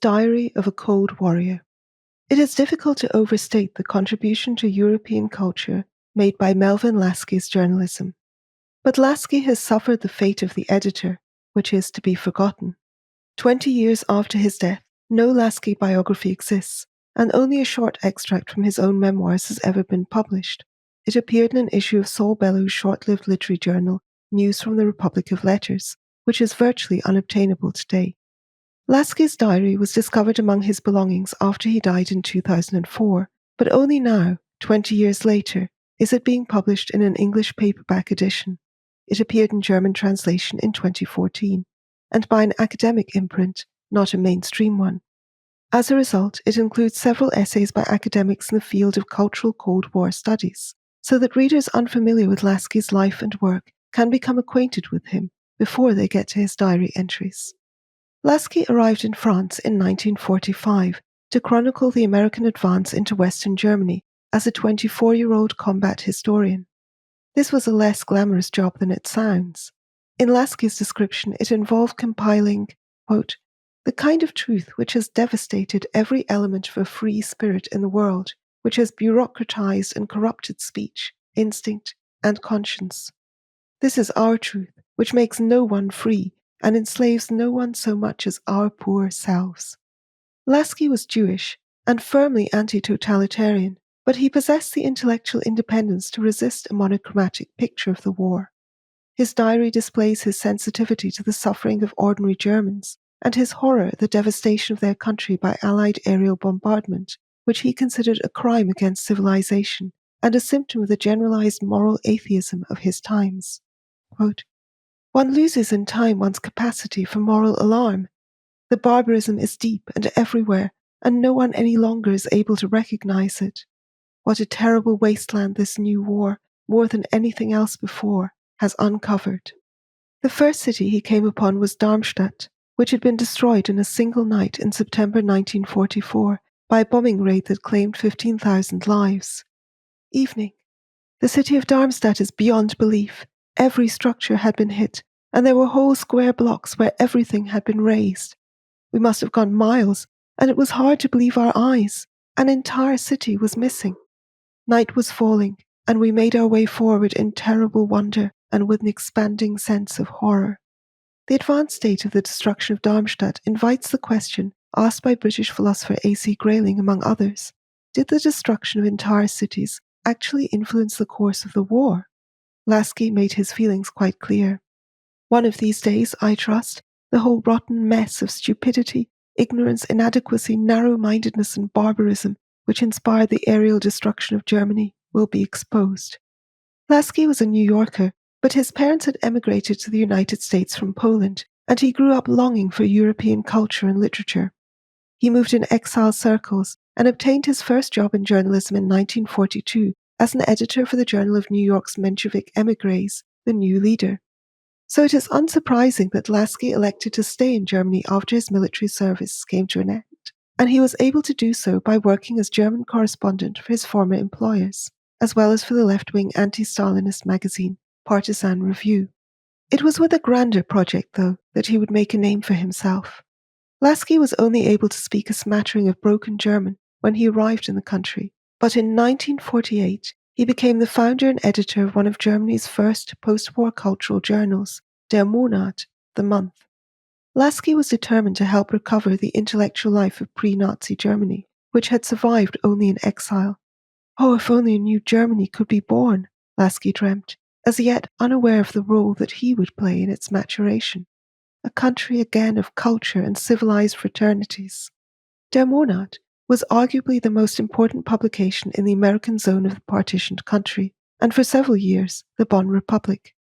Diary of a Cold Warrior. It is difficult to overstate the contribution to European culture made by Melvin Lasky's journalism. But Lasky has suffered the fate of the editor, which is to be forgotten. 20 years after his death, no Lasky biography exists, and only a short extract from his own memoirs has ever been published. It appeared in an issue of Saul Bellow's short-lived literary journal, News from the Republic of Letters, which is virtually unobtainable today. Lasky's diary was discovered among his belongings after he died in 2004, but only now, 20 years later, is it being published in an English paperback edition. It appeared in German translation in 2014, and by an academic imprint, not a mainstream one. As a result, it includes several essays by academics in the field of cultural Cold War studies, so that readers unfamiliar with Lasky's life and work can become acquainted with him before they get to his diary entries. Lasky arrived in France in 1945 to chronicle the American advance into Western Germany as a 24-year-old combat historian. This was a less glamorous job than it sounds. In Lasky's description, it involved compiling, quote, the kind of truth which has devastated every element of a free spirit in the world, which has bureaucratized and corrupted speech, instinct, and conscience. This is our truth, which makes no one free, and enslaves no one so much as our poor selves. Lasky was Jewish and firmly anti-totalitarian, but he possessed the intellectual independence to resist a monochromatic picture of the war. His diary displays his sensitivity to the suffering of ordinary Germans and his horror at the devastation of their country by Allied aerial bombardment, which he considered a crime against civilization and a symptom of the generalized moral atheism of his times. Quote, one loses in time one's capacity for moral alarm. The barbarism is deep and everywhere, and no one any longer is able to recognize it. What a terrible wasteland this new war, more than anything else before, has uncovered. The first city he came upon was Darmstadt, which had been destroyed in a single night in September 1944 by a bombing raid that claimed 15,000 lives. Evening. The city of Darmstadt is beyond belief. Every structure had been hit, and there were whole square blocks where everything had been razed. We must have gone miles, and it was hard to believe our eyes. An entire city was missing. Night was falling, and we made our way forward in terrible wonder and with an expanding sense of horror. The advanced state of the destruction of Darmstadt invites the question, asked by British philosopher A.C. Grayling among others, did the destruction of entire cities actually influence the course of the war? Lasky made his feelings quite clear. One of these days, I trust, the whole rotten mess of stupidity, ignorance, inadequacy, narrow-mindedness, and barbarism which inspired the aerial destruction of Germany will be exposed. Lasky was a New Yorker, but his parents had emigrated to the United States from Poland, and he grew up longing for European culture and literature. He moved in exile circles and obtained his first job in journalism in 1942 as an editor for the Journal of New York's Menshevik émigrés, The New Leader. So it is unsurprising that Lasky elected to stay in Germany after his military service came to an end, and he was able to do so by working as German correspondent for his former employers, as well as for the left-wing anti-Stalinist magazine, Partisan Review. It was with a grander project, though, that he would make a name for himself. Lasky was only able to speak a smattering of broken German when he arrived in the country, but in 1948 he became the founder and editor of one of Germany's first post-war cultural journals, Der Monat, the Month. Lasky was determined to help recover the intellectual life of pre-Nazi Germany, which had survived only in exile. Oh, if only a new Germany could be born, Lasky dreamt, as yet unaware of the role that he would play in its maturation. A country again of culture and civilized fraternities. Der Monat was arguably the most important publication in the American zone of the partitioned country, and for several years, the Bonn Republic.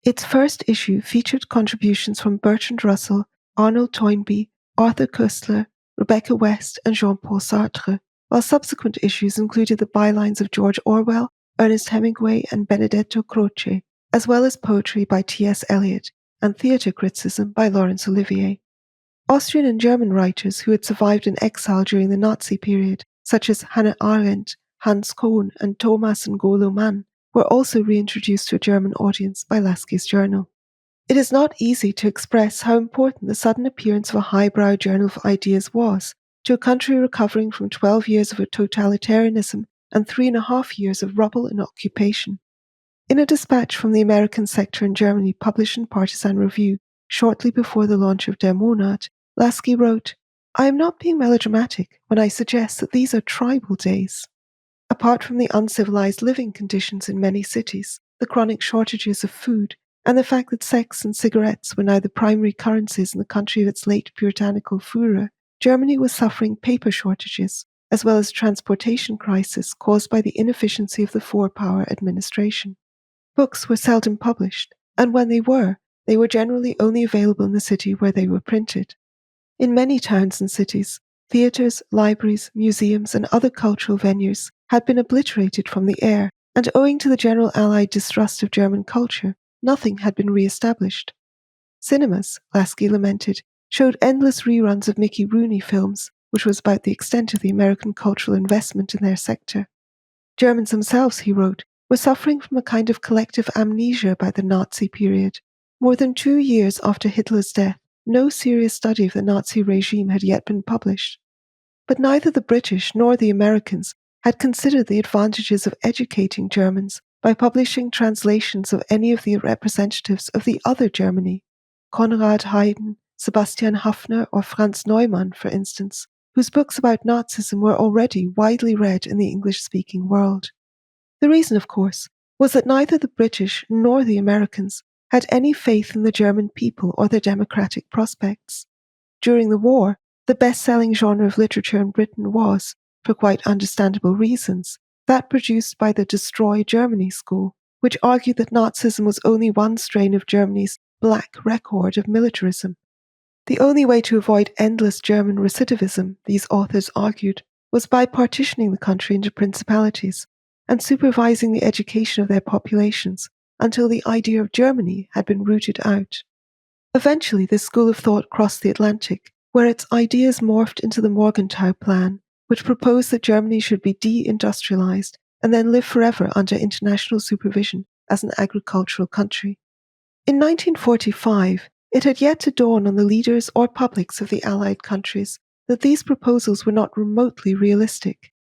Its first issue featured contributions from Bertrand Russell, Arnold Toynbee, Arthur Koestler, Rebecca West, and Jean-Paul Sartre, while subsequent issues included the bylines of George Orwell, Ernest Hemingway, and Benedetto Croce, as well as poetry by T.S. Eliot and theatre criticism by Laurence Olivier. Austrian and German writers who had survived in exile during the Nazi period, such as Hannah Arendt, Hans Kohn, and Thomas N'Golo Mann, were also reintroduced to a German audience by Lasky's journal. It is not easy to express how important the sudden appearance of a highbrow journal of ideas was to a country recovering from 12 years of totalitarianism and 3.5 years of rubble and occupation. In a dispatch from the American sector in Germany published in Partisan Review shortly before the launch of Der Monat, Lasky wrote, "I am not being melodramatic when I suggest that these are tribal days. Apart from the uncivilized living conditions in many cities, the chronic shortages of food, and the fact that sex and cigarettes were now the primary currencies in the country of its late puritanical furor, Germany was suffering paper shortages, as well as a transportation crisis caused by the inefficiency of the four-power administration. Books were seldom published, and when they were generally only available in the city where they were printed. In many towns and cities, theatres, libraries, museums, and other cultural venues had been obliterated from the air, and owing to the general Allied distrust of German culture, nothing had been re-established. Cinemas, Lasky lamented, showed endless reruns of Mickey Rooney films, which was about the extent of the American cultural investment in their sector. Germans themselves, he wrote, were suffering from a kind of collective amnesia about the Nazi period. More than 2 years after Hitler's death, no serious study of the Nazi regime had yet been published. But neither the British nor the Americans had considered the advantages of educating Germans by publishing translations of any of the representatives of the other Germany, Konrad Haydn, Sebastian Haffner, or Franz Neumann, for instance, whose books about Nazism were already widely read in the English-speaking world. The reason, of course, was that neither the British nor the Americans had any faith in the German people or their democratic prospects. During the war, the best-selling genre of literature in Britain was, for quite understandable reasons, that produced by the Destroy Germany school, which argued that Nazism was only one strain of Germany's black record of militarism. The only way to avoid endless German recidivism, these authors argued, was by partitioning the country into principalities and supervising the education of their populations until the idea of Germany had been rooted out. Eventually, this school of thought crossed the Atlantic, where its ideas morphed into the Morgenthau Plan, which proposed that Germany should be de-industrialized and then live forever under international supervision as an agricultural country. In 1945, it had yet to dawn on the leaders or publics of the Allied countries that these proposals were not remotely realistic.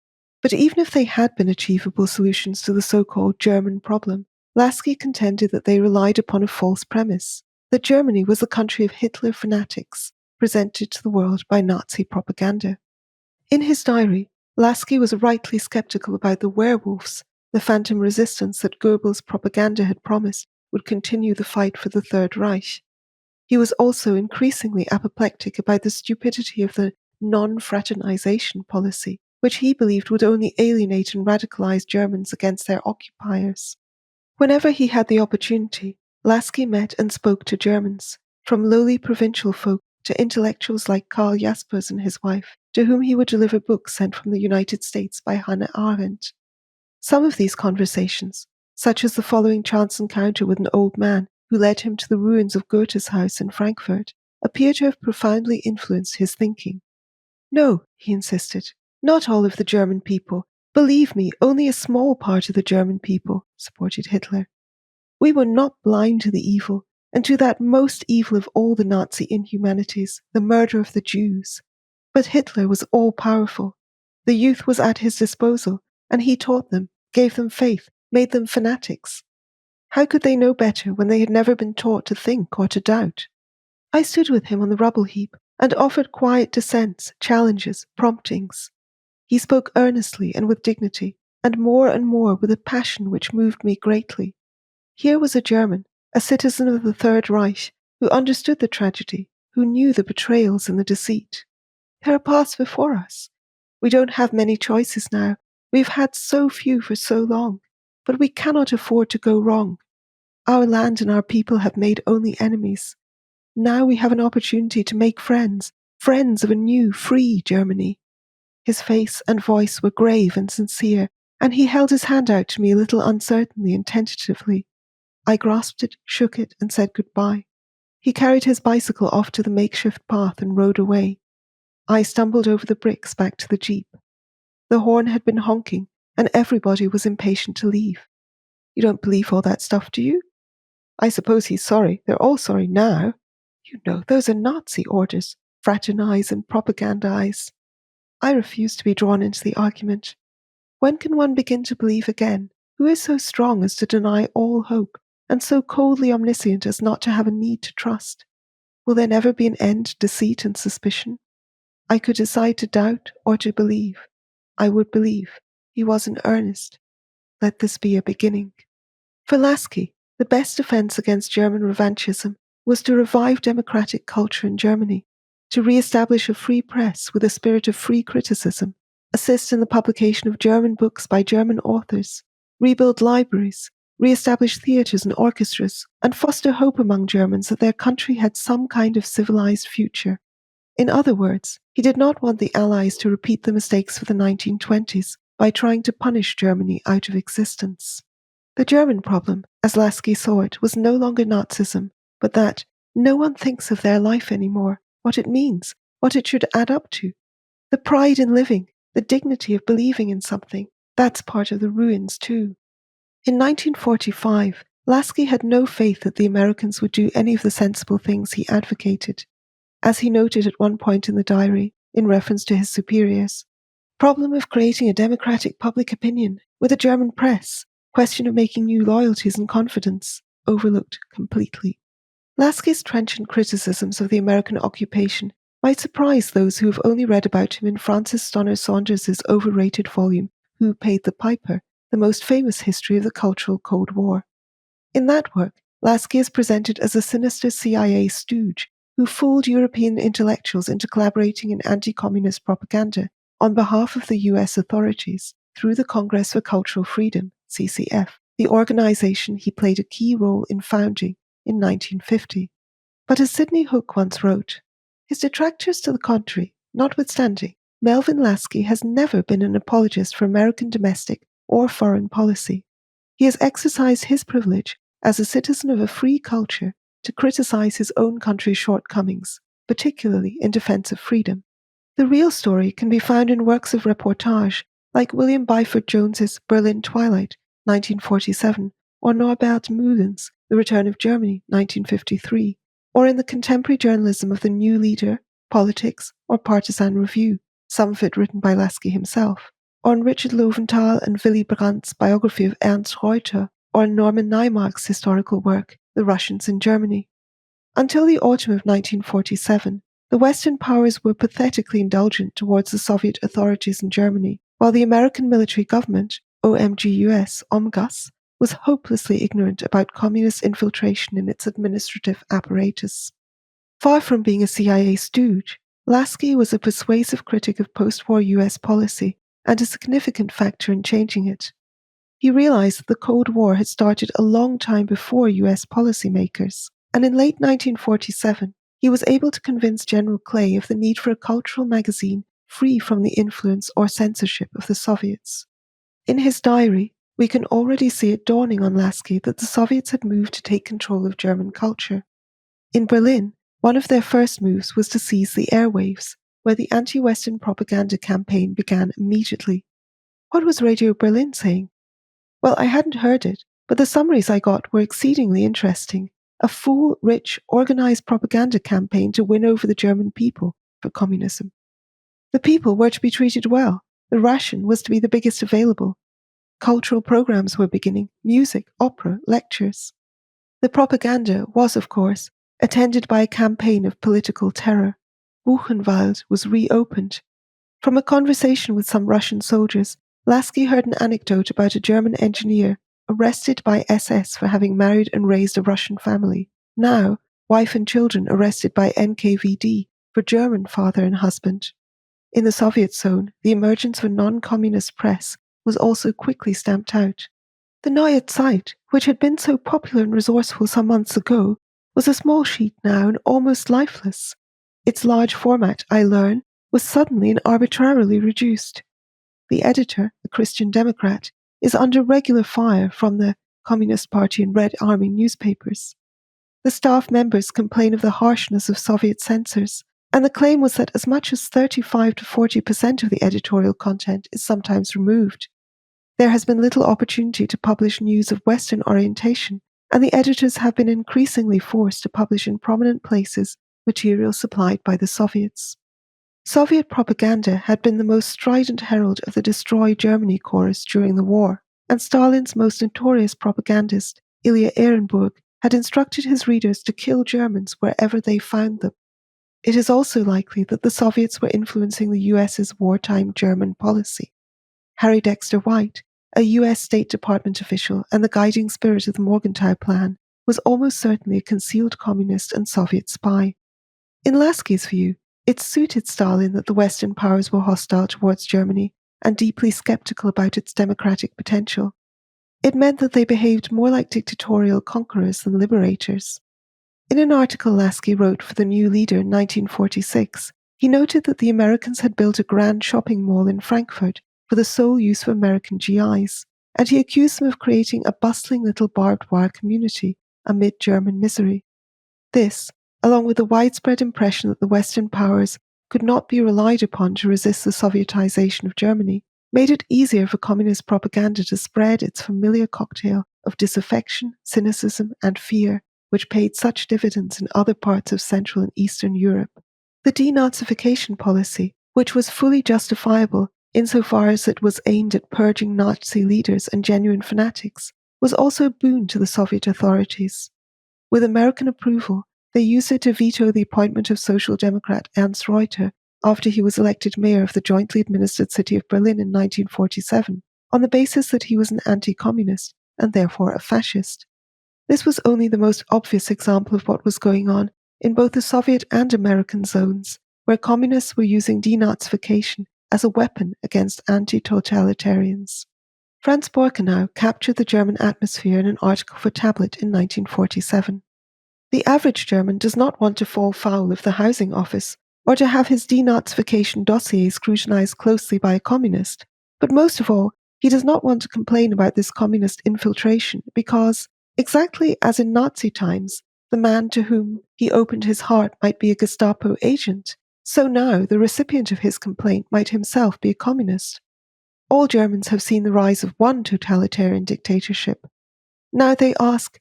But even if they had been achievable solutions to the so-called German problem, Lasky contended that they relied upon a false premise, that Germany was the country of Hitler fanatics, presented to the world by Nazi propaganda. In his diary, Lasky was rightly skeptical about the werewolves, the phantom resistance that Goebbels' propaganda had promised would continue the fight for the Third Reich. He was also increasingly apoplectic about the stupidity of the non-fraternization policy, which he believed would only alienate and radicalize Germans against their occupiers. Whenever he had the opportunity, Lasky met and spoke to Germans, from lowly provincial folk to intellectuals like Karl Jaspers and his wife, to whom he would deliver books sent from the United States by Hannah Arendt. Some of these conversations, such as the following chance encounter with an old man who led him to the ruins of Goethe's house in Frankfurt, appear to have profoundly influenced his thinking. "No," he insisted, "not all of the German people. Believe me, only a small part of the German people supported Hitler. We were not blind to the evil, and to that most evil of all the Nazi inhumanities, the murder of the Jews. But Hitler was all-powerful. The youth was at his disposal, and he taught them, gave them faith, made them fanatics. How could they know better when they had never been taught to think or to doubt? I stood with him on the rubble heap and offered quiet dissents, challenges, promptings. He spoke earnestly and with dignity, and more with a passion which moved me greatly. Here was a German, a citizen of the Third Reich, who understood the tragedy, who knew the betrayals and the deceit. There are paths before us. We don't have many choices now. We've had so few for so long, but we cannot afford to go wrong. Our land and our people have made only enemies. Now we have an opportunity to make friends, friends of a new, free Germany." His face and voice were grave and sincere, and he held his hand out to me a little uncertainly and tentatively. I grasped it, shook it, and said goodbye. He carried his bicycle off to the makeshift path and rode away. I stumbled over the bricks back to the jeep. The horn had been honking, and everybody was impatient to leave. "You don't believe all that stuff, do you?" I suppose he's sorry. They're all sorry now. You know, those are Nazi orders. Fraternize and propagandize. I refuse to be drawn into the argument. When can one begin to believe again? Who is so strong as to deny all hope, and so coldly omniscient as not to have a need to trust? Will there never be an end to deceit and suspicion? I could decide to doubt or to believe. I would believe. He was in earnest. Let this be a beginning. For Lasky, the best defense against German revanchism was to revive democratic culture in Germany, to re-establish a free press with a spirit of free criticism, assist in the publication of German books by German authors, rebuild libraries, re-establish theatres and orchestras, and foster hope among Germans that their country had some kind of civilized future. In other words, he did not want the Allies to repeat the mistakes of the 1920s by trying to punish Germany out of existence. The German problem, as Lasky saw it, was no longer Nazism, but that no one thinks of their life anymore, what it means, what it should add up to. The pride in living, the dignity of believing in something, that's part of the ruins too. In 1945, Lasky had no faith that the Americans would do any of the sensible things he advocated. As he noted at one point in the diary, in reference to his superiors, problem of creating a democratic public opinion with a German press, question of making new loyalties and confidence, overlooked completely. Lasky's trenchant criticisms of the American occupation might surprise those who have only read about him in Francis Stonner Saunders's overrated volume, Who Paid the Piper?, the most famous history of the Cultural Cold War. In that work, Lasky is presented as a sinister CIA stooge who fooled European intellectuals into collaborating in anti-communist propaganda on behalf of the US authorities through the Congress for Cultural Freedom, CCF, the organization he played a key role in founding in 1950. But as Sidney Hook once wrote, his detractors to the contrary, notwithstanding, Melvin Lasky has never been an apologist for American domestic or foreign policy. He has exercised his privilege as a citizen of a free culture to criticize his own country's shortcomings, particularly in defense of freedom. The real story can be found in works of reportage like William Byford Jones's Berlin Twilight, 1947, or Norbert Mühlen's The Return of Germany, 1953, or in the contemporary journalism of the New Leader, Politics, or Partisan Review, some of it written by Lasky himself, or in Richard Lowenthal and Willy Brandt's biography of Ernst Reuter, or in Norman Naimark's historical work, The Russians in Germany. Until the autumn of 1947, the Western powers were pathetically indulgent towards the Soviet authorities in Germany, while the American military government, OMGUS, OMGUS, was hopelessly ignorant about communist infiltration in its administrative apparatus. Far from being a CIA stooge, Lasky was a persuasive critic of post-war US policy and a significant factor in changing it. He realized that the Cold War had started a long time before US policymakers, and in late 1947, he was able to convince General Clay of the need for a cultural magazine free from the influence or censorship of the Soviets. In his diary, we can already see it dawning on Lasky that the Soviets had moved to take control of German culture. In Berlin, one of their first moves was to seize the airwaves, where the anti-Western propaganda campaign began immediately. What was Radio Berlin saying? Well, I hadn't heard it, but the summaries I got were exceedingly interesting. A full, rich, organized propaganda campaign to win over the German people for communism. The people were to be treated well. The ration was to be the biggest available. Cultural programs were beginning, music, opera, lectures. The propaganda was, of course, attended by a campaign of political terror. Buchenwald was reopened. From a conversation with some Russian soldiers, Lasky heard an anecdote about a German engineer arrested by SS for having married and raised a Russian family. Now, wife and children arrested by NKVD for German father and husband. In the Soviet zone, the emergence of a non-communist press was also quickly stamped out. The Neue Zeit, which had been so popular and resourceful some months ago, was a small sheet now and almost lifeless. Its large format, I learn, was suddenly and arbitrarily reduced. The editor, a Christian Democrat, is under regular fire from the Communist Party and Red Army newspapers. The staff members complain of the harshness of Soviet censors, and the claim was that as much as 35 to 40% of the editorial content is sometimes removed. There has been little opportunity to publish news of Western orientation, and the editors have been increasingly forced to publish in prominent places material supplied by the Soviets. Soviet propaganda had been the most strident herald of the Destroy Germany chorus during the war, and Stalin's most notorious propagandist, Ilya Ehrenburg, had instructed his readers to kill Germans wherever they found them. It is also likely that the Soviets were influencing the US's wartime German policy. Harry Dexter White, a US State Department official and the guiding spirit of the Morgenthau Plan, was almost certainly a concealed communist and Soviet spy. In Lasky's view, it suited Stalin that the Western powers were hostile towards Germany and deeply skeptical about its democratic potential. It meant that they behaved more like dictatorial conquerors than liberators. In an article Lasky wrote for the New Leader in 1946, he noted that the Americans had built a grand shopping mall in Frankfurt for the sole use of American GIs, and he accused them of creating a bustling little barbed wire community amid German misery. This, along with the widespread impression that the Western powers could not be relied upon to resist the Sovietization of Germany, made it easier for communist propaganda to spread its familiar cocktail of disaffection, cynicism, and fear, which paid such dividends in other parts of Central and Eastern Europe. The denazification policy, which was fully justifiable insofar as it was aimed at purging Nazi leaders and genuine fanatics, was also a boon to the Soviet authorities. With American approval, they used it to veto the appointment of Social Democrat Ernst Reuter after he was elected mayor of the jointly administered city of Berlin in 1947, on the basis that he was an anti-communist and therefore a fascist. This was only the most obvious example of what was going on in both the Soviet and American zones, where communists were using denazification as a weapon against anti-totalitarians. Franz Borkenau captured the German atmosphere in an article for Tablet in 1947. The average German does not want to fall foul of the housing office or to have his denazification dossier scrutinized closely by a communist, but most of all, he does not want to complain about this communist infiltration because, exactly as in Nazi times, the man to whom he opened his heart might be a Gestapo agent, so now the recipient of his complaint might himself be a communist. All Germans have seen the rise of one totalitarian dictatorship. Now they ask,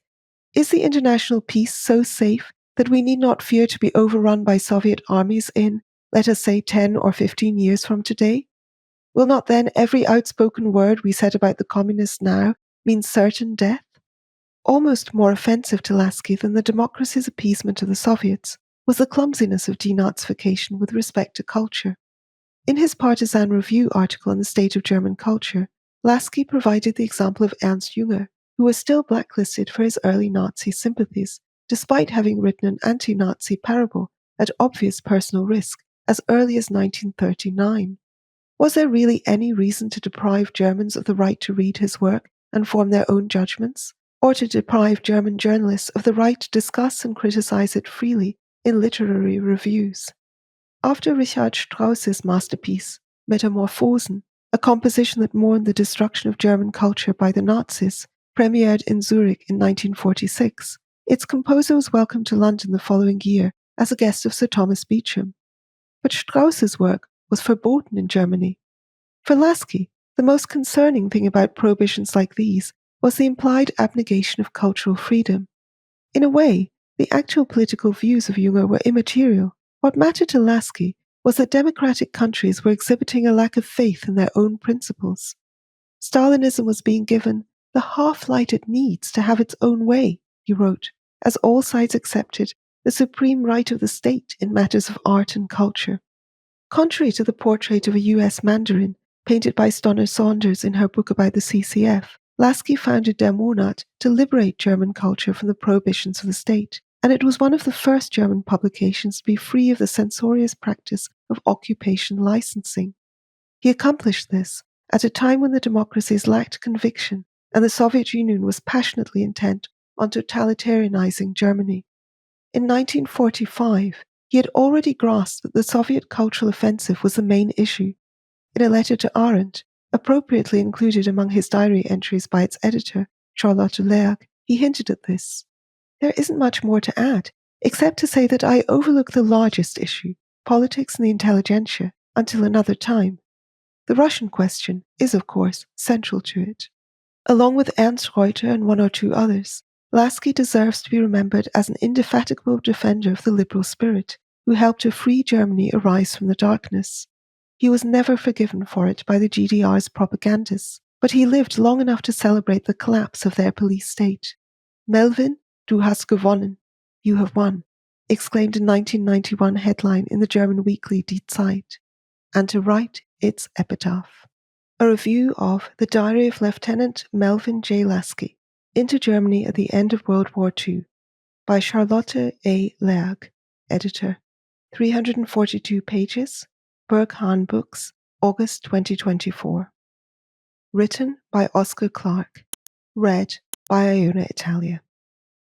is the international peace so safe that we need not fear to be overrun by Soviet armies in, let us say, 10 or 15 years from today? Will not then every outspoken word we said about the communists now mean certain death? Almost more offensive to Lasky than the democracy's appeasement of the Soviets was the clumsiness of denazification with respect to culture. In his Partisan Review article on the state of German culture, Lasky provided the example of Ernst Jünger, who was still blacklisted for his early Nazi sympathies, despite having written an anti-Nazi parable at obvious personal risk as early as 1939. Was there really any reason to deprive Germans of the right to read his work and form their own judgments, or to deprive German journalists of the right to discuss and criticize it freely in literary reviews? After Richard Strauss's masterpiece, Metamorphosen, a composition that mourned the destruction of German culture by the Nazis, premiered in Zurich in 1946, its composer was welcomed to London the following year as a guest of Sir Thomas Beecham. But Strauss's work was verboten in Germany. For Lasky, the most concerning thing about prohibitions like these was the implied abnegation of cultural freedom. In a way, the actual political views of Jünger were immaterial. What mattered to Lasky was that democratic countries were exhibiting a lack of faith in their own principles. Stalinism was being given the half-light it needs to have its own way, he wrote, as all sides accepted the supreme right of the state in matters of art and culture. Contrary to the portrait of a US Mandarin painted by Stonner Saunders in her book about the CCF, Lasky founded Der Monat to liberate German culture from the prohibitions of the state, and it was one of the first German publications to be free of the censorious practice of occupation licensing. He accomplished this at a time when the democracies lacked conviction and the Soviet Union was passionately intent on totalitarianizing Germany. In 1945, he had already grasped that the Soviet cultural offensive was the main issue. In a letter to Arendt, appropriately included among his diary entries by its editor, Charlotte Lerg, he hinted at this. There isn't much more to add, except to say that I overlook the largest issue, politics and the intelligentsia, until another time. The Russian question is, of course, central to it. Along with Ernst Reuter and one or two others, Lasky deserves to be remembered as an indefatigable defender of the liberal spirit, who helped a free Germany arise from the darkness. He was never forgiven for it by the GDR's propagandists, but he lived long enough to celebrate the collapse of their police state. Melvin, du hast gewonnen, you have won, exclaimed a 1991 headline in the German weekly Die Zeit, and to write its epitaph. A review of The Diary of Lieutenant Melvin J. Lasky, Into Germany at the End of World War II, by Charlotte A. Lerg, editor. 342 pages, Berghahn Books, August 2024. Written by Oscar Clark. Read by Iona Italia.